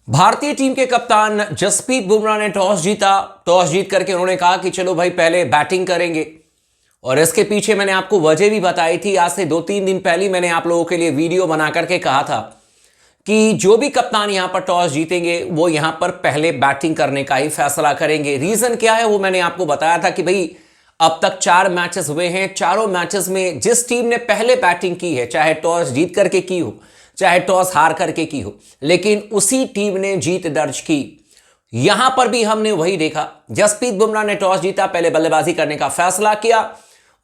भारतीय टीम के कप्तान जसप्रीत बुमराह ने टॉस जीता। टॉस जीत करके उन्होंने कहा कि चलो भाई पहले बैटिंग करेंगे। और इसके पीछे मैंने आपको वजह भी बताई थी। आज से 2-3 दिन पहले मैंने आप लोगों के लिए वीडियो बना करके कहा था कि जो भी कप्तान यहां पर टॉस जीतेंगे वो यहां पर पहले बैटिंग करने का ही फैसला करेंगे। रीजन क्या है वो मैंने आपको बताया था कि भाई अब तक 4 मैचेस हुए हैं, चारों मैचेस में जिस टीम ने पहले बैटिंग की है, चाहे टॉस जीत करके की हो चाहे टॉस हार करके की हो, लेकिन उसी टीम ने जीत दर्ज की। यहां पर भी हमने वही देखा। जसप्रीत बुमराह ने टॉस जीता, पहले बल्लेबाजी करने का फैसला किया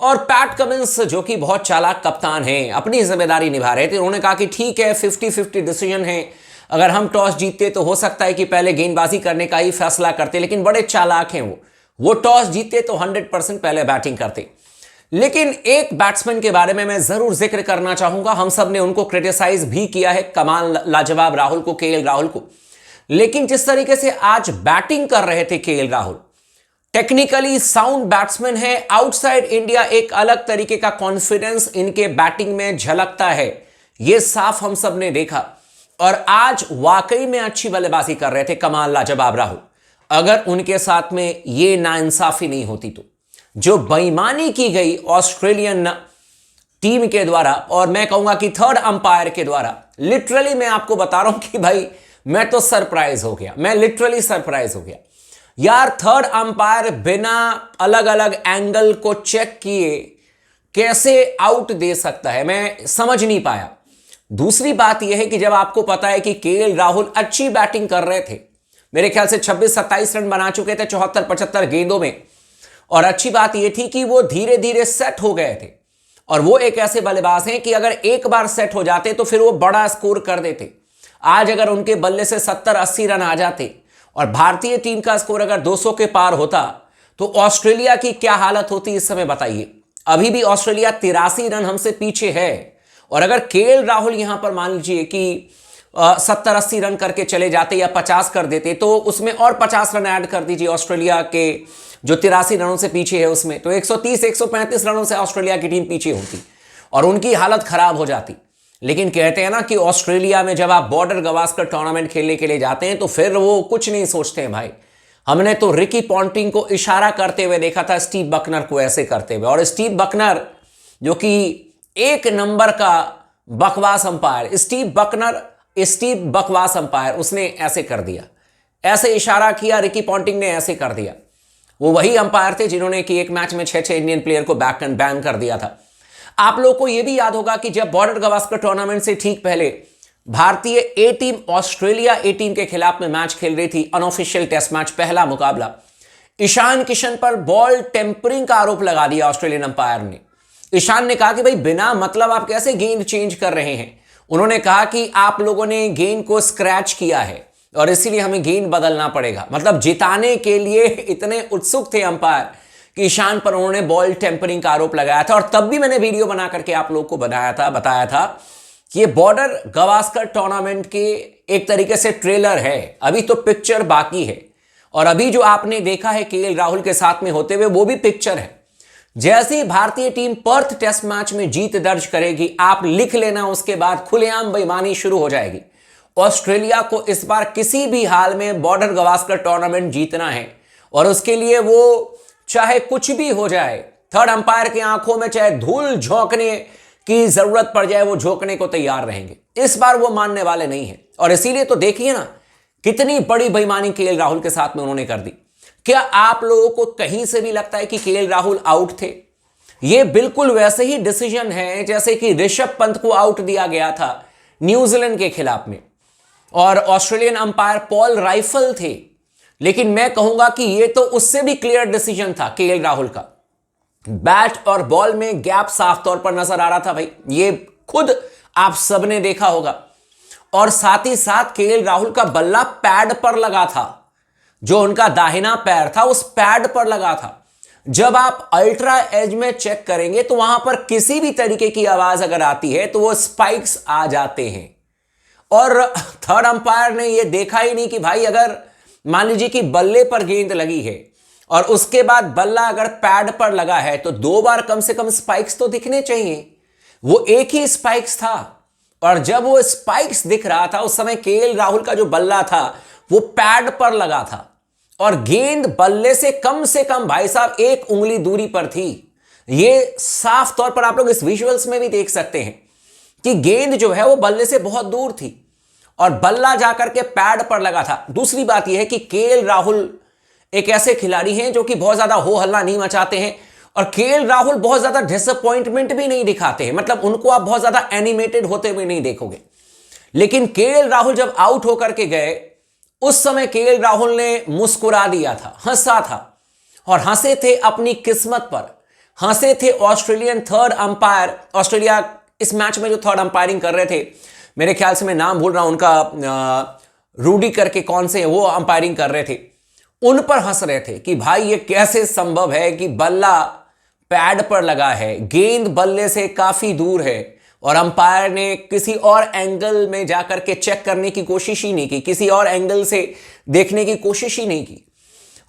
और पैट कमिंस जो कि बहुत चालाक कप्तान हैं, अपनी जिम्मेदारी निभा रहे थे। उन्होंने कहा कि ठीक है 50-50 डिसीजन है, अगर हम टॉस जीतते तो हो सकता है कि पहले गेंदबाजी करने का ही फैसला करते, लेकिन बड़े चालाक हैं वो टॉस जीतते तो 100% पहले बैटिंग करते। लेकिन एक बैट्समैन के बारे में मैं जरूर जिक्र करना चाहूंगा। हम सब ने उनको क्रिटिसाइज भी किया है, कमाल लाजवाब राहुल को, केएल राहुल को। लेकिन जिस तरीके से आज बैटिंग कर रहे थे KL Rahul, technically sound batsman है। आउटसाइड इंडिया एक अलग तरीके का कॉन्फिडेंस इनके बैटिंग में झलकता है, यह साफ हम सब ने देखा। और आज वाकई में अच्छी बल्लेबाजी कर रहे थे कमाल लाजवाब राहुल। अगर उनके साथ में यह नाइंसाफी नहीं होती तो जो बेईमानी की गई ऑस्ट्रेलियन टीम के द्वारा, और मैं कहूंगा कि थर्ड अंपायर के द्वारा, लिटरली मैं आपको बता रहा हूं कि भाई मैं तो सरप्राइज हो गया, मैं लिटरली सरप्राइज हो गया यार। थर्ड अंपायर बिना अलग अलग एंगल को चेक किए कैसे आउट दे सकता है, मैं समझ नहीं पाया। दूसरी बात यह है कि जब आपको पता है कि केएल राहुल अच्छी बैटिंग कर रहे थे, मेरे ख्याल से 26-27 रन बना चुके थे 74-75 गेंदों में, और अच्छी बात यह थी कि वो धीरे धीरे सेट हो गए थे। और वो एक ऐसे बल्लेबाज हैं कि अगर एक बार सेट हो जाते तो फिर वो बड़ा स्कोर कर देते। आज अगर उनके बल्ले से 70-80 रन आ जाते और भारतीय टीम का स्कोर अगर 200 के पार होता तो ऑस्ट्रेलिया की क्या हालत होती इस समय बताइए। अभी भी ऑस्ट्रेलिया 83 रन हमसे पीछे है, और अगर केएल राहुल यहां पर मान लीजिए कि 70-80 रन करके चले जाते या 50 कर देते, तो उसमें और 50 रन ऐड कर दीजिए ऑस्ट्रेलिया के जो 83 रनों से पीछे है उसमें, तो 130-135 रनों से ऑस्ट्रेलिया की टीम पीछे होती और उनकी हालत खराब हो जाती। लेकिन कहते हैं ना कि ऑस्ट्रेलिया में जब आप बॉर्डर गवास्कर टूर्नामेंट खेलने के लिए जाते हैं तो फिर वो कुछ नहीं सोचते हैं भाई। हमने तो रिकी पॉन्टिंग को इशारा करते हुए देखा था, स्टीव बकनर को ऐसे करते हुए, और स्टीव बकनर जो कि एक नंबर का बकवास अंपायर, स्टीव बकवास अंपायर, उसने ऐसे कर दिया, ऐसे इशारा किया, रिकी पॉन्टिंग ने ऐसे कर दिया। वो वही अंपायर थे जिन्होंने कि एक मैच में 6 इंडियन प्लेयर को बैन कर दिया था। आप लोगों को यह भी याद होगा कि जब बॉर्डर गवास्कर टूर्नामेंट से ठीक पहले भारतीय ए टीम ऑस्ट्रेलिया ए टीम के खिलाफ में मैच खेल रही थी, अनऑफिशियल टेस्ट मैच, पहला मुकाबला, ईशान किशन पर बॉल टेम्परिंग का आरोप लगा दिया ऑस्ट्रेलियन अंपायर ने। ईशान ने कहा कि भाई बिना मतलब आप कैसे गेंद चेंज कर रहे हैं। उन्होंने कहा कि आप लोगों ने गेंद को स्क्रैच किया है और इसीलिए हमें गेंद बदलना पड़ेगा। मतलब जिताने के लिए इतने उत्सुक थे अंपायर कि ईशान पर उन्होंने बॉल टेम्परिंग का आरोप लगाया था। और तब भी मैंने वीडियो बना करके आप लोगों को बताया था कि ये बॉर्डर गवास्कर टूर्नामेंट के एक तरीके से ट्रेलर है, अभी तो पिक्चर बाकी है। और अभी जो आपने देखा है केएल राहुल के साथ में होते हुए वो भी पिक्चर है। जैसे ही भारतीय टीम पर्थ टेस्ट मैच में जीत दर्ज करेगी, आप लिख लेना, उसके बाद खुलेआम बेईमानी शुरू हो जाएगी। ऑस्ट्रेलिया को इस बार किसी भी हाल में बॉर्डर गवास्कर टूर्नामेंट जीतना है, और उसके लिए वो चाहे कुछ भी हो जाए, थर्ड अंपायर की आंखों में चाहे धूल झोंकने की जरूरत पड़ जाए, वो झोंकने को तैयार रहेंगे। इस बार वो मानने वाले नहीं है। और इसीलिए तो देखिए ना कितनी बड़ी बेईमानी केएल राहुल के साथ में उन्होंने कर दी। क्या आप लोगों को कहीं से भी लगता है कि केएल राहुल आउट थे? ये बिल्कुल वैसे ही डिसीजन है जैसे कि ऋषभ पंत को आउट दिया गया था न्यूजीलैंड के खिलाफ में, और ऑस्ट्रेलियन अंपायर पॉल राइफल थे। लेकिन मैं कहूंगा कि यह तो उससे भी क्लियर डिसीजन था केएल राहुल का। बैट और बॉल में गैप साफ तौर पर नजर आ रहा था भाई, ये खुद आप सबने देखा होगा। और साथ ही साथ केएल राहुल का बल्ला पैड पर लगा था, जो उनका दाहिना पैर था उस पैड पर लगा था। जब आप अल्ट्रा एज में चेक करेंगे तो वहां पर किसी भी तरीके की आवाज अगर आती है तो वो स्पाइक्स आ जाते हैं। और थर्ड अंपायर ने यह देखा ही नहीं कि भाई अगर मान लीजिए कि बल्ले पर गेंद लगी है और उसके बाद बल्ला अगर पैड पर लगा है तो 2 बार कम से कम स्पाइक्स तो दिखने चाहिए। वो एक ही स्पाइक्स था और जब वो स्पाइक्स दिख रहा था उस समय केएल राहुल का जो बल्ला था वो पैड पर लगा था और गेंद बल्ले से कम भाई साहब 1 उंगली दूरी पर थी। ये साफ तौर पर आप लोग इस विजुअल्स में भी देख सकते हैं कि गेंद जो है वो बल्ले से बहुत दूर थी और बल्ला जाकर के पैड पर लगा था। दूसरी बात यह है कि केएल राहुल एक ऐसे खिलाड़ी हैं जो कि बहुत ज्यादा हो हल्ला नहीं मचाते हैं और केएल राहुल बहुत ज्यादा डिसअपॉइंटमेंट भी नहीं दिखाते हैं, मतलब उनको आप बहुत ज्यादा एनिमेटेड होते हुए नहीं देखोगे। लेकिन केएल राहुल जब आउट होकर के गए उस समय केएल राहुल ने मुस्कुरा दिया था, हंसा था और हंसे थे अपनी किस्मत पर, हंसे थे ऑस्ट्रेलियन थर्ड अंपायर। ऑस्ट्रेलिया इस मैच में जो थर्ड अंपायरिंग कर रहे थे, मेरे ख्याल से मैं नाम भूल रहा हूं उनका, रूडी करके कौन से वो अंपायरिंग कर रहे थे, उन पर हंस रहे थे कि भाई ये कैसे संभव है कि बल्ला पैड पर लगा है, गेंद बल्ले से काफी दूर है और अंपायर ने किसी और एंगल में जाकर के चेक करने की कोशिश ही नहीं की, किसी और एंगल से देखने की कोशिश ही नहीं की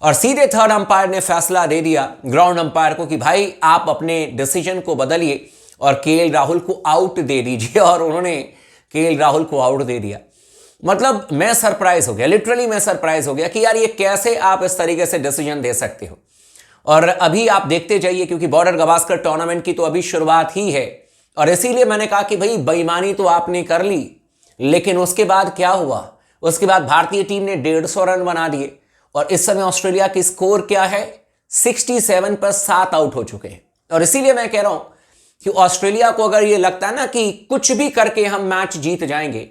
और सीधे थर्ड अंपायर ने फैसला दे दिया ग्राउंड अंपायर को कि भाई आप अपने डिसीजन को बदलिए और केएल राहुल को आउट दे दीजिए। और उन्होंने केएल राहुल को आउट दे दिया। मतलब मैं सरप्राइज हो गया, लिटरली मैं सरप्राइज हो गया कि यार ये कैसे आप इस तरीके से डिसीजन दे सकते हो। और अभी आप देखते जाइए क्योंकि बॉर्डर गावस्कर टूर्नामेंट की तो अभी शुरुआत ही है और इसीलिए मैंने कहा कि भाई बेईमानी तो आपने कर ली, लेकिन उसके बाद क्या हुआ? उसके बाद भारतीय टीम ने 150 रन बना दिए और इस समय ऑस्ट्रेलिया की स्कोर क्या है? 67 पर 7 आउट हो चुके हैं। और इसीलिए मैं कह रहा हूं कि ऑस्ट्रेलिया को अगर ये लगता है ना कि कुछ भी करके हम मैच जीत जाएंगे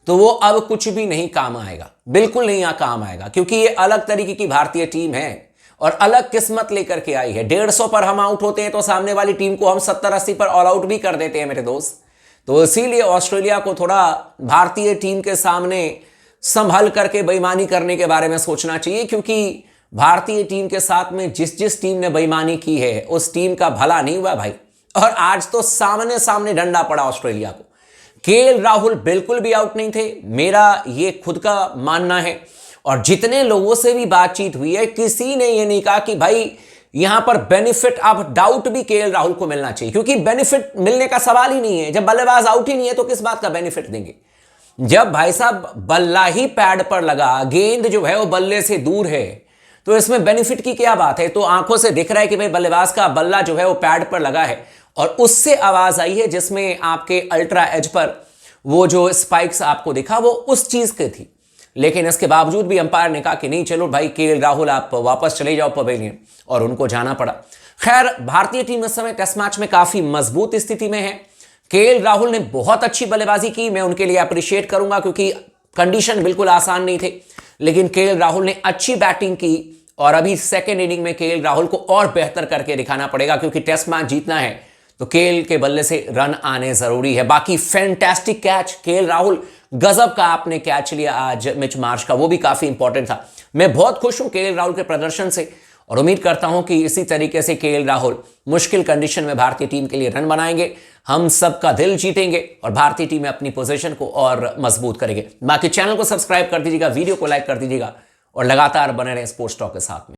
तो वो अब कुछ भी नहीं काम आएगा, बिल्कुल नहीं काम आएगा, क्योंकि ये अलग तरीके की भारतीय टीम है और अलग किस्मत लेकर के आई है। 150 पर हम आउट होते हैं तो सामने वाली टीम को हम 70-80 पर ऑल आउट भी कर देते हैं मेरे दोस्त। तो इसीलिए ऑस्ट्रेलिया को थोड़ा भारतीय टीम के सामने संभल करके बेईमानी करने के बारे में सोचना चाहिए, क्योंकि भारतीय टीम के साथ में जिस जिस टीम ने बेईमानी की है उस टीम का भला नहीं हुआ भाई। और आज तो सामने सामने डंडा पड़ा ऑस्ट्रेलिया को। केएल राहुल बिल्कुल भी आउट नहीं थे, मेरा ये खुद का मानना है। और जितने लोगों से भी बातचीत हुई है किसी ने ये नहीं कहा कि भाई यहां पर बेनिफिट ऑफ डाउट भी केएल राहुल को मिलना चाहिए, क्योंकि बेनिफिट मिलने का सवाल ही नहीं है। जब बल्लेबाज आउट ही नहीं है तो किस बात का बेनिफिट देंगे? जब भाई साहब बल्ला ही पैड पर लगा, गेंद जो है वो बल्ले से दूर है, तो इसमें बेनिफिट की क्या बात है? तो आंखों से दिख रहा है कि भाई बल्लेबाज का बल्ला जो है वो पैड पर लगा है और उससे आवाज आई है जिसमें आपके अल्ट्रा एज पर वो जो स्पाइक्स आपको दिखा वो उस चीज की थी। लेकिन इसके बावजूद भी अंपायर ने कहा कि नहीं, चलो भाई केएल राहुल आप वापस चले जाओ पवेलियन, और उनको जाना पड़ा। खैर, भारतीय टीम इस समय टेस्ट मैच में काफी मजबूत स्थिति में है। केएल राहुल ने बहुत अच्छी बल्लेबाजी की, मैं उनके लिए अप्रिशिएट करूंगा क्योंकि कंडीशन बिल्कुल आसान नहीं थे। लेकिन केएल राहुल ने अच्छी बैटिंग की और अभी सेकेंड इनिंग में केएल राहुल को और बेहतर करके दिखाना पड़ेगा, क्योंकि टेस्ट मैच जीतना है तो केएल के बल्ले से रन आने जरूरी है। बाकी फैंटास्टिक कैच केएल राहुल, गजब का आपने कैच लिया आज मिच मार्श का, वो भी काफी इंपॉर्टेंट था। मैं बहुत खुश हूं केएल राहुल के प्रदर्शन से और उम्मीद करता हूं कि इसी तरीके से केएल राहुल मुश्किल कंडीशन में भारतीय टीम के लिए रन बनाएंगे, हम सबका दिल जीतेंगे और भारतीय टीम में अपनी पोजीशन को और मजबूत करेंगे। बाकी चैनल को सब्सक्राइब कर दीजिएगा, वीडियो को लाइक कर दीजिएगा और लगातार बने रहें स्पोर्ट्स टॉक के साथ में।